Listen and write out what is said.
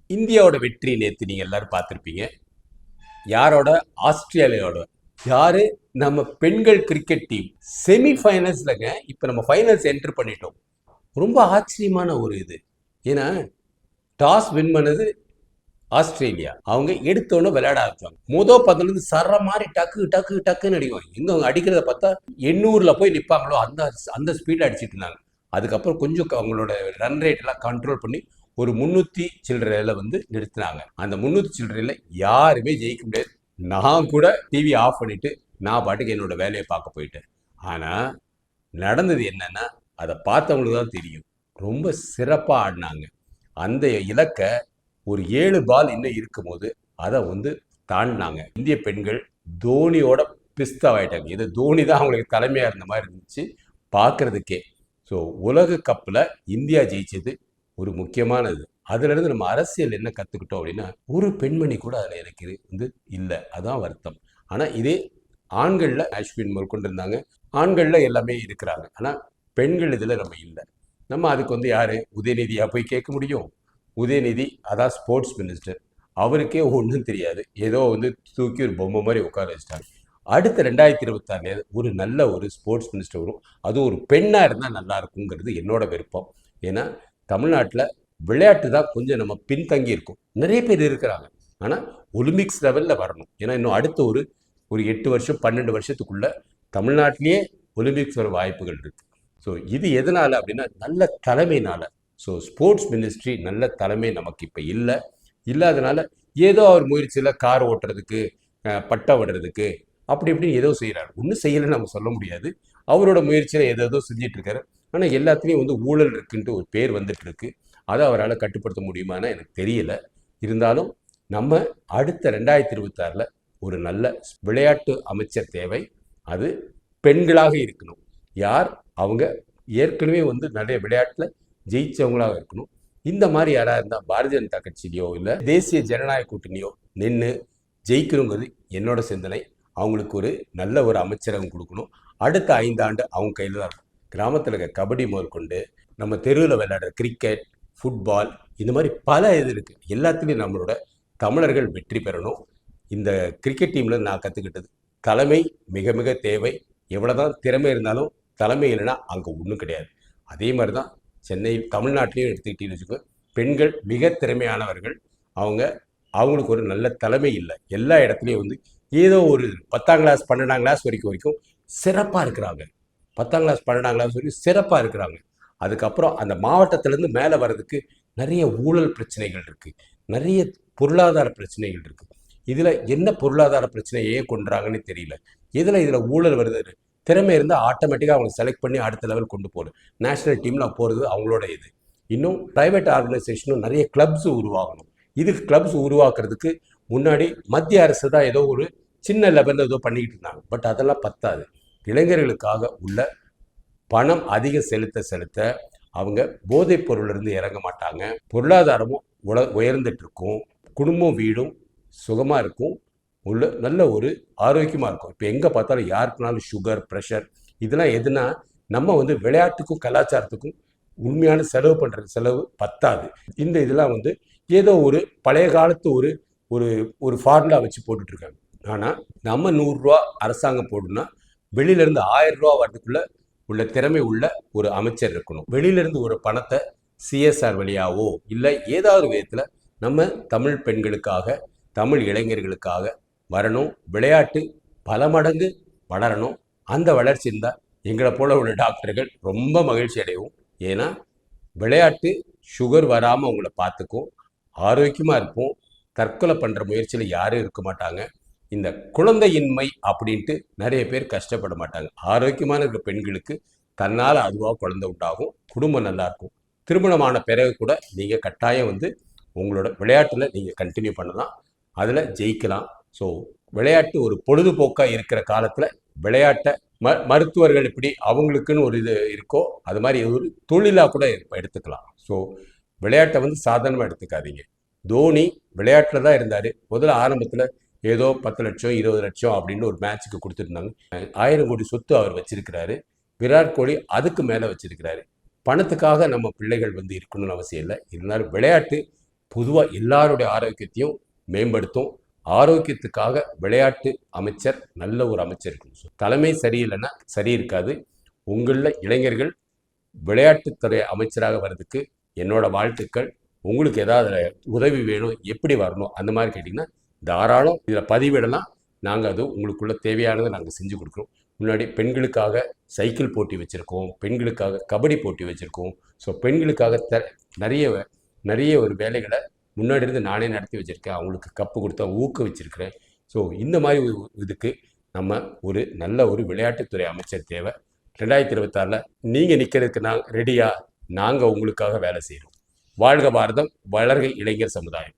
இந்தியாவோட வெற்றி நேற்று நீங்கள் எல்லாரும் பார்த்துருப்பீங்க. யாரோட? ஆஸ்திரேலியாவோட. யாரு? நம்ம பெண்கள் கிரிக்கெட் டீம் செமிஃபைனல்ஸ்லங்க. இப்போ நம்ம ஃபைனல்ஸ் என்டர் பண்ணிட்டோம். ரொம்ப ஆச்சரியமான ஒரு இது. ஏன்னா டாஸ் வின் பண்ணது ஆஸ்திரேலியா. அவங்க எடுத்தோன்னு விளையாட ஆரம்பிச்சாங்க. பந்துலேருந்து சர மாதிரி டக்கு டக்கு டக்குன்னு அடிக்கும். எங்க அவங்க அடிக்கிறத பார்த்தா 800ல போய் நிற்பாங்களோ அந்த அந்த ஸ்பீடில் அடிச்சிட்டு இருந்தாங்க. அதுக்கப்புறம் கொஞ்சம் அவங்களோட ரன் ரேட் எல்லாம் கண்ட்ரோல் பண்ணி ஒரு 300 சில்லறையில வந்து நிறுத்தினாங்க. அந்த 300 சில்லறையில யாருமே ஜெயிக்க முடியாது. நான் கூட டிவி ஆஃப் பண்ணிட்டு நான் பாட்டுக்கு என்னோட வேலையை பார்க்க போயிட்டேன். ஆனா நடந்தது என்னன்னா, அதை பார்த்தவங்களுக்கு தான் தெரியும். ரொம்ப சிறப்பாக ஆடினாங்க. அந்த இலக்கை ஒரு 7 பால் இன்னும் இருக்கும்போது அதை வந்து தாண்டினாங்க. இந்திய பெண்கள் தோனியோட பிஸ்தாவாயிட்டாங்க. இது தோனி தான் அவங்களுக்கு தலைமையாக இருந்த மாதிரி இருந்துச்சு பார்க்கறதுக்கே. ஸோ உலக கப்பில் இந்தியா ஜெயிச்சது ஒரு முக்கியமானது. அதுலேருந்து நம்ம அரசியல் என்ன கற்றுக்கிட்டோம் அப்படின்னா, ஒரு பெண்மணி கூட அதில் எனக்கு வந்து இல்லை. அதான் வருத்தம். ஆனால் இதே ஆண்களில் அஸ்வின் கொண்டு இருந்தாங்க. ஆண்களில் எல்லாமே இருக்கிறாங்க. ஆனால் பெண்கள் இதில் நம்ம இல்லை. நம்ம அதுக்கு வந்து யார்? உதயநிதியாக போய் கேட்க முடியும்? உதயநிதி அதான் ஸ்போர்ட்ஸ் மினிஸ்டர். அவருக்கே ஒன்றும் தெரியாது. ஏதோ வந்து தூக்கி ஒரு பொம்மை மாதிரி உட்கார வச்சிட்டாங்க. அடுத்த 2026 ஒரு நல்ல ஒரு ஸ்போர்ட்ஸ் மினிஸ்டர் வரும். அதுவும் ஒரு பெண்ணாக இருந்தால் நல்லா இருக்குங்கிறது என்னோட விருப்பம். ஏன்னா தமிழ்நாட்டில் விளையாட்டு தான் கொஞ்சம் நம்ம பின்தங்கி இருக்கும். நிறைய பேர் இருக்கிறாங்க. ஆனால் ஒலிம்பிக்ஸ் லெவலில் வரணும். ஏன்னா இன்னும் அடுத்த ஒரு 8 வருஷம் 12 வருஷத்துக்குள்ள தமிழ்நாட்டிலேயே ஒலிம்பிக்ஸ் வர வாய்ப்புகள் இருக்கு. ஸோ இது எதனால அப்படின்னா நல்ல தலைமையினால. ஸோ ஸ்போர்ட்ஸ் மினிஸ்ட்ரி நல்ல தலைமை நமக்கு இப்போ இல்லை. இல்லாதனால ஏதோ அவர் முயற்சியில் கார் ஓட்டுறதுக்கு பட்டம் விடுறதுக்கு அப்படி இப்படின்னு ஏதோ செய்கிறாரு. ஒன்றும் செய்யலைன்னு நம்ம சொல்ல முடியாது. அவரோட முயற்சியில் ஏதோ செஞ்சிட்டு இருக்காரு. ஆனால் எல்லாத்துலேயும் வந்து ஊழல் இருக்குன்ட்டு ஒரு பேர் வந்துட்டு இருக்கு. அதை அவரால் கட்டுப்படுத்த முடியுமான்னு எனக்கு தெரியல. இருந்தாலும் நம்ம அடுத்த 2026 ஒரு நல்ல விளையாட்டு அமைச்சர் தேவை. அது பெண்களாக இருக்கணும். யார்? அவங்க ஏற்கனவே வந்து நிறைய விளையாட்டில் ஜெயிச்சவங்களாக இருக்கணும். இந்த மாதிரி யாராக இருந்தால் பாரதிய ஜனதா கட்சியிலையோ இல்லை தேசிய ஜனநாயக கூட்டணியோ நின்று ஜெயிக்கணுங்கிறது என்னோட சிந்தனை. அவங்களுக்கு ஒரு நல்ல ஒரு அமைச்சரகம் கொடுக்கணும். அடுத்த 5 ஆண்டு அவங்க கையில் தான் இருக்கும். கிராமத்தில் இருக்க கபடி முதற்கொண்டு நம்ம தெருவில் விளையாடுற கிரிக்கெட், ஃபுட்பால், இந்த மாதிரி பல இது இருக்குது. எல்லாத்துலேயும் நம்மளோட தமிழர்கள் வெற்றி பெறணும். இந்த கிரிக்கெட் டீமில் நான் கற்றுக்கிட்டது தலைமை மிக மிக தேவை. எவ்வளோதான் திறமை இருந்தாலும் தலைமை இல்லைன்னா அங்கே ஒன்றும் கிடையாது. அதே மாதிரி தான் சென்னை தமிழ்நாட்டிலையும் எடுத்துக்கிட்டீங்கன்னு வச்சுக்கோ, பெண்கள் மிக திறமையானவர்கள். அவங்களுக்கு ஒரு நல்ல தலைமை இல்லை. எல்லா இடத்துலையும் வந்து ஏதோ ஒரு 10ஆம் கிளாஸ் 12ஆம் கிளாஸ் வரைக்கும் சிறப்பாக இருக்கிறாங்க. 10ஆம் கிளாஸ் 12ஆம் கிளாஸ் வரைக்கும் சிறப்பாக இருக்கிறாங்க. அதுக்கப்புறம் அந்த மாவட்டத்திலேருந்து மேலே வர்றதுக்கு நிறைய ஊழல் பிரச்சனைகள் இருக்குது. நிறைய பொருளாதார பிரச்சனைகள் இருக்குது. இதில் என்ன பொருளாதார பிரச்சனையே கொண்டுறாங்கன்னு தெரியல. இதில் ஊழல் வருது. திறமை இருந்தால் ஆட்டோமேட்டிக்காக அவங்க செலக்ட் பண்ணி அடுத்த லெவல் கொண்டு போகிறது. நேஷ்னல் டீமில் போகிறது அவங்களோட இது. இன்னும் ப்ரைவேட் ஆர்கனைசேஷனும் நிறைய கிளப்ஸ் உருவாகணும். இதுக்கு கிளப்ஸ் உருவாக்குறதுக்கு முன்னாடி மத்திய அரசு தான் ஏதோ ஒரு சின்ன லெவலில் ஏதோ பண்ணிக்கிட்டு இருந்தாங்க. பட் அதெல்லாம் பத்தாது. இளைஞர்களுக்காக உள்ள பணம் அதிகம் செலுத்த அவங்க போதைப் பொருளிலிருந்து இறங்க மாட்டாங்க. பொருளாதாரமும் உயர்ந்துட்டு இருக்கும். குடும்பம் வீடும் சுகமாக இருக்கும். நல்ல ஒரு ஆரோக்கியமாக இருக்கும். இப்போ எங்கே பார்த்தாலும் யாருக்குனாலும் சுகர், ப்ரெஷர், இதெல்லாம் எதுனா நம்ம வந்து விளையாட்டுக்கும் கலாச்சாரத்துக்கும் உண்மையான செலவு பண்ணுற செலவு பத்தாது. இந்த இதெல்லாம் வந்து ஏதோ ஒரு பழைய காலத்து ஒரு ஒரு ஒரு ஃபார்முலா வச்சு போட்டுட்ருக்காங்க. ஆனால் நம்ம 100 ரூபா அரசாங்கம் போடணும்னா வெளியிலேருந்து 1000 ரூபா வர்றதுக்குள்ள உள்ள திறமை உள்ள ஒரு அமைச்சர் இருக்கணும். வெளியிலேருந்து ஒரு பணத்தை சிஎஸ்ஆர் வழியாவோ இல்லை ஏதாவது விதத்தில் நம்ம தமிழ் பெண்களுக்காக, தமிழ் இளைஞர்களுக்காக வரணும். விளையாட்டு பல மடங்கு வளரணும். அந்த வளர்ச்சி இருந்தால் எங்களை போல உள்ள டாக்டர்கள் ரொம்ப மகிழ்ச்சி அடையும். ஏன்னா விளையாட்டு சுகர் வராமல் அவங்கள பார்த்துக்கும், ஆரோக்கியமாக இருக்கும். தற்கொலை பண்ணுற முயற்சியில் யாரும் இருக்க மாட்டாங்க. இந்த குழந்தையின்மை அப்படின்ட்டு நிறைய பேர் கஷ்டப்பட மாட்டாங்க. ஆரோக்கியமான இருக்க பெண்களுக்கு தன்னால் அதுவாக குழந்தை உண்டாகும். குடும்பம் நல்லாயிருக்கும். திருமணமான பிறகு கூட நீங்கள் கட்டாயம் வந்து உங்களோட விளையாட்டில் நீங்கள் கண்டினியூ பண்ணலாம். அதில் ஜெயிக்கலாம். ஸோ விளையாட்டு ஒரு பொழுதுபோக்காக இருக்கிற காலத்தில் விளையாட்டை மருத்துவர்கள் எப்படி அவங்களுக்குன்னு ஒரு இது இருக்கோ அது மாதிரி ஒரு தொழிலாக கூட எடுத்துக்கலாம். ஸோ விளையாட்டை வந்து சாதாரணமாக எடுத்துக்காதீங்க. தோனி விளையாட்டில் தான் இருந்தார். முதல்ல ஆரம்பத்தில் ஏதோ 10 லட்சம் 20 லட்சம் அப்படின்னு ஒரு மேட்சுக்கு கொடுத்துருந்தாங்க. 1000 கோடி சொத்து அவர் வச்சிருக்கிறாரு. விராட் கோலி அதுக்கு மேலே வச்சிருக்கிறாரு. பணத்துக்காக நம்ம பிள்ளைகள் வந்து இருக்கணும்னு அவசியம் இல்லை. இருந்தாலும் விளையாட்டு பொதுவாக எல்லாருடைய ஆரோக்கியத்தையும் மேம்படுத்தும். ஆரோக்கியத்துக்காக விளையாட்டு அமைச்சர் நல்ல ஒரு அமைச்சர் இருக்கணும். தலைமை சரியில்லைன்னா சரி இருக்காது. உங்களில் இளைஞர்கள் விளையாட்டுத்துறை அமைச்சராக வர்றதுக்கு என்னோட வாழ்த்துக்கள். உங்களுக்கு ஏதாவது உதவி வேணும், எப்படி வரணும் அந்த மாதிரி கேட்டிங்கன்னா தாராளம் இதில் பதிவிடலாம். நாங்கள் அது உங்களுக்குள்ள தேவையானதை நாங்கள் செஞ்சு கொடுக்குறோம். முன்னாடி பெண்களுக்காக சைக்கிள் போட்டி வச்சுருக்கோம், பெண்களுக்காக கபடி போட்டி வச்சுருக்கோம். ஸோ பெண்களுக்காக நிறைய ஒரு வேலைகளை முன்னாடி இருந்து நானே நடத்தி வச்சுருக்கேன். அவங்களுக்கு கப்பு கொடுத்தா ஊக்குவிச்சிருக்கிறேன். ஸோ இந்த மாதிரி இதுக்கு நம்ம ஒரு நல்ல ஒரு விளையாட்டுத்துறை அமைச்சர் தேவை. 2026 நீங்கள் நிற்கிறதுக்கு ரெடியாக நாங்கள் உங்களுக்காக வேலை செய்கிறோம். வாழ்க பாரதம், வளர்க இளைஞர் சமுதாயம்.